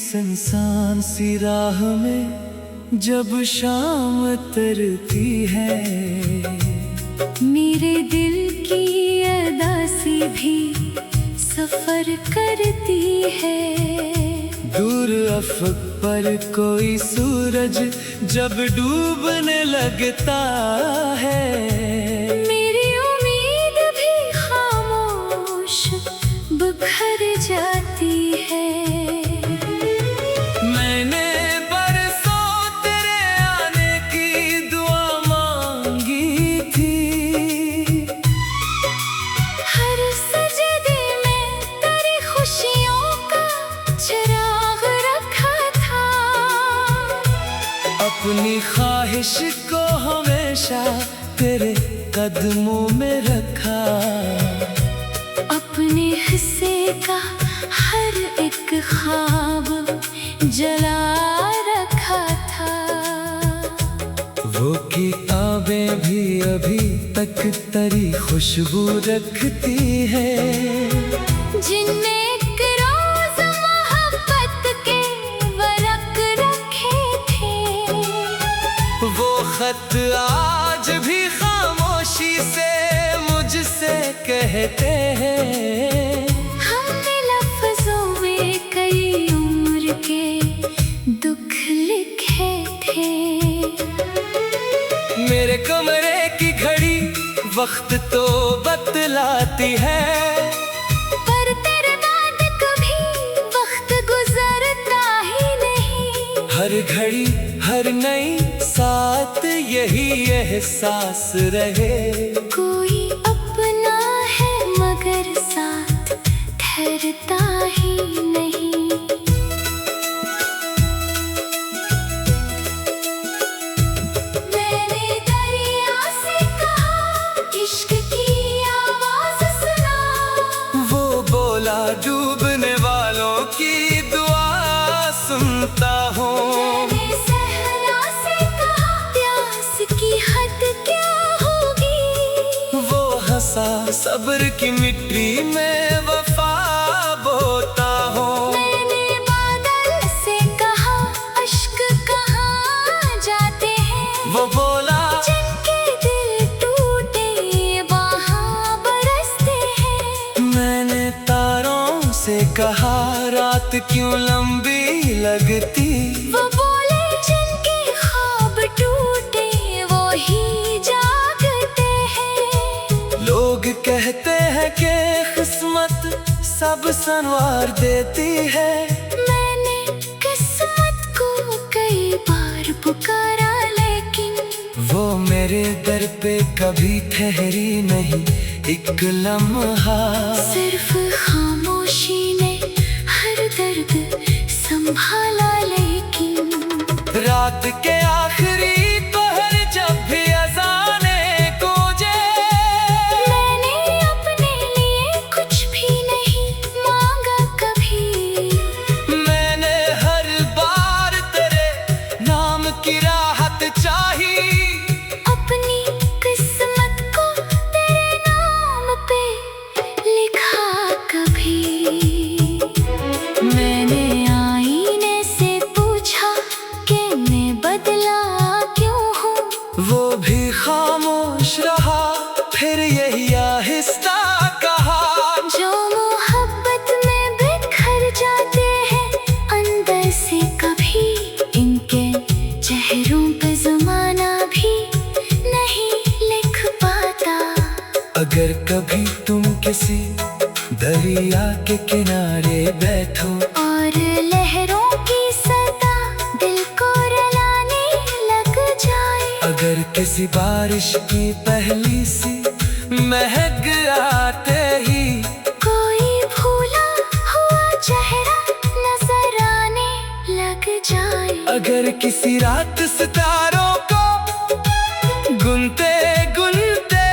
सुनसान सी राह में जब शाम तरती है, मेरे दिल की अदासी भी सफर करती है। दूर अफक पर कोई सूरज जब डूबने लगता है, मेरी उम्मीद भी खामोश बिखर जाती है। मैंने बरसों तेरे आने की दुआ मांगी थी, हर सजदे में तेरी खुशियों का चिराग रखा था। अपनी ख्वाहिश को हमेशा तेरे कदमों में रखा, अपने हिस्से का हर एक ख्वाब जला रखा था। वो किताबें भी अभी तक तेरी खुशबू रखती है, जिनने एक रोज मोहब्बत के वरक रखे थे। वो खत आज भी खामोशी से मुझसे कहते हैं, हमने लफ्जों में कई उम्र के दुख लिखे थे। मेरे कमरे की घड़ी वक्त तो बतलाती है, पर तेरे बाद कभी वक्त गुजरता ही नहीं। हर घड़ी हर नई साथ यही एहसास रहे, कोई अपना है मगर साथ ठहरता ही नहीं। मैंने दरिया से कहा इश्क की आवाज सुना, वो बोला डूबने वालों की दुआ सुनता हूँ। मैंने सहरा से कहा प्यास की हद क्या होगी, वो हंसा सब्र की मिट्टी में वफा बोता हूँ। मैंने बादल से कहा अश्क कहाँ जाते हैं, वो बोला जिनके दिल टूटे वहाँ बरसते हैं। मैंने तारों से कहा रात क्यों लंबी लगती, वो बोले जिनके ख्वाब टूटे वो ही जागते हैं। लोग कहते हैं कि किस्मत सब संवार देती है, मैंने किस्मत को कई बार पुकारा लेकिन वो मेरे दर पे कभी ठहरी नहीं एक लम्हा। सिर्फ खामोशी ने हर दर्द संभाला लेकिन रात के आखिरी पहर जब भी अज़ाने गूंजे, मैंने अपने लिए कुछ भी नहीं मांगा कभी। मैंने हर बार तेरे नाम की राहत चाही, अपनी किस्मत को तेरे नाम पे लिखा कभी। मैंने आईने से पूछा कि मैं बदला क्यों हूँ, वो भी खामोश रहा फिर यही आहिस्ता कहा, जो मोहब्बत में बिखर जाते हैं अंदर से कभी इनके चेहरों पे ज़माना भी नहीं लिख पाता। अगर कभी तुम किसी दरिया के किनारे बैठो और लहरों की सदा दिल को रुलाने लग जाए, अगर किसी बारिश की पहली सी महक आते ही कोई भूला हुआ चेहरा नजर आने लग जाए, अगर किसी रात सितारों को गुनते गुनते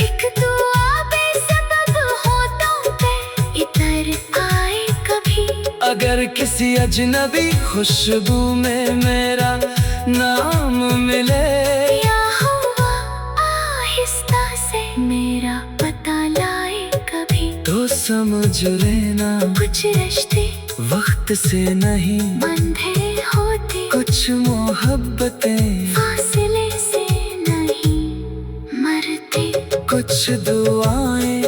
एक दुआ बेसबब होठों पे इतर आए कभी, अगर किसी अजनबी खुशबू में मेरा नाम मिले, या हुआ आहिस्ता से मेरा पता लाए कभी, तो समझ लेना कुछ रिश्ते वक्त से नहीं बंधे होते, कुछ मोहब्बतें फासले से नहीं मरते। कुछ दुआएं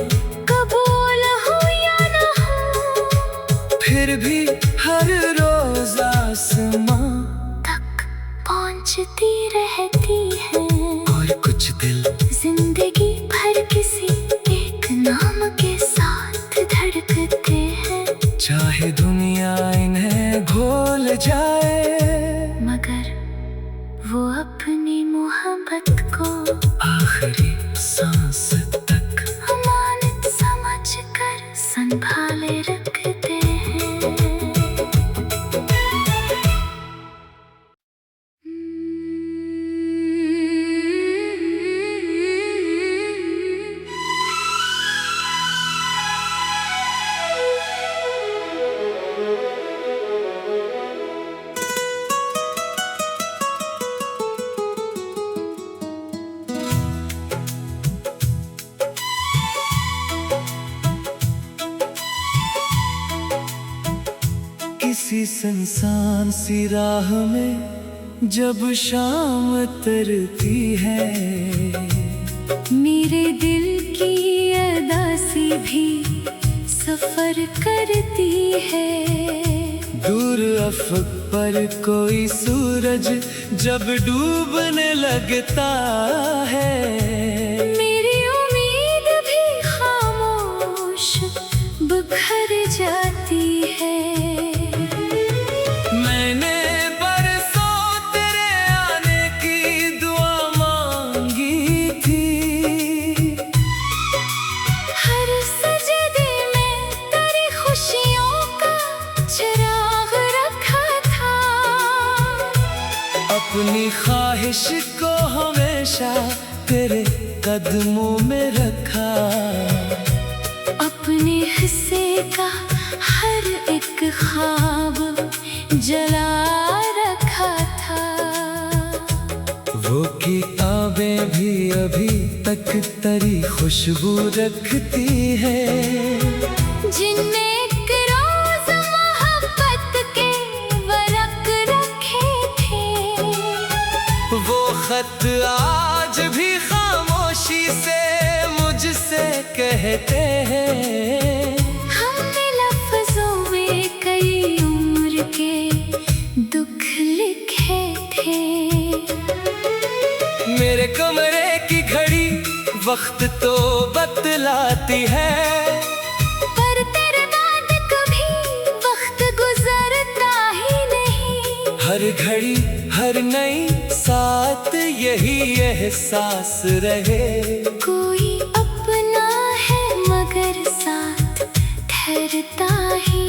कबूल हो या न हो, फिर भी हर रोज आसमां तक पहुंचती रहती है। और कुछ दिल जिंदगी भर किसी एक नाम के साथ धड़कते हैं। चाहे दुनिया इन्हें भूल जाए, मगर वो अपनी मोहब्बत को आखिरी सांस तक अमानत समझ कर संभाले रखते हैं। किसी सुनसान सी राह में जब शाम तरती है, मेरे दिल की अदासी भी सफर करती है। दूर अफक पर कोई सूरज जब डूबने लगता है, मेरी उम्मीद भी खामोश बिखर जाती है। मैंने बरसों तेरे आने की दुआ मांगी थी, हर सजदे में तेरी खुशियों का चिराग रखा था। अपनी ख्वाहिश को हमेशा तेरे कदमों में रखा। अपने हिस्से का हर एक ख्वाब जला रखा था। वो किताबें भी अभी तक तेरी खुशबू रखती है, जिनमें एक रोज मोहब्बत के वरक रखे थे। वो खत आज भी खामोशी से मुझसे कहते हैं। हमने लफ्जों में कई उम्र के दुख लिखे थे। मेरे कमरे की घड़ी वक्त तो बतलाती है, पर तेरे बाद कभी वक्त गुजरता ही नहीं। हर घड़ी हर नई साथ यही एहसास रहे। कोई अपना है मगर साथ ठहरता ही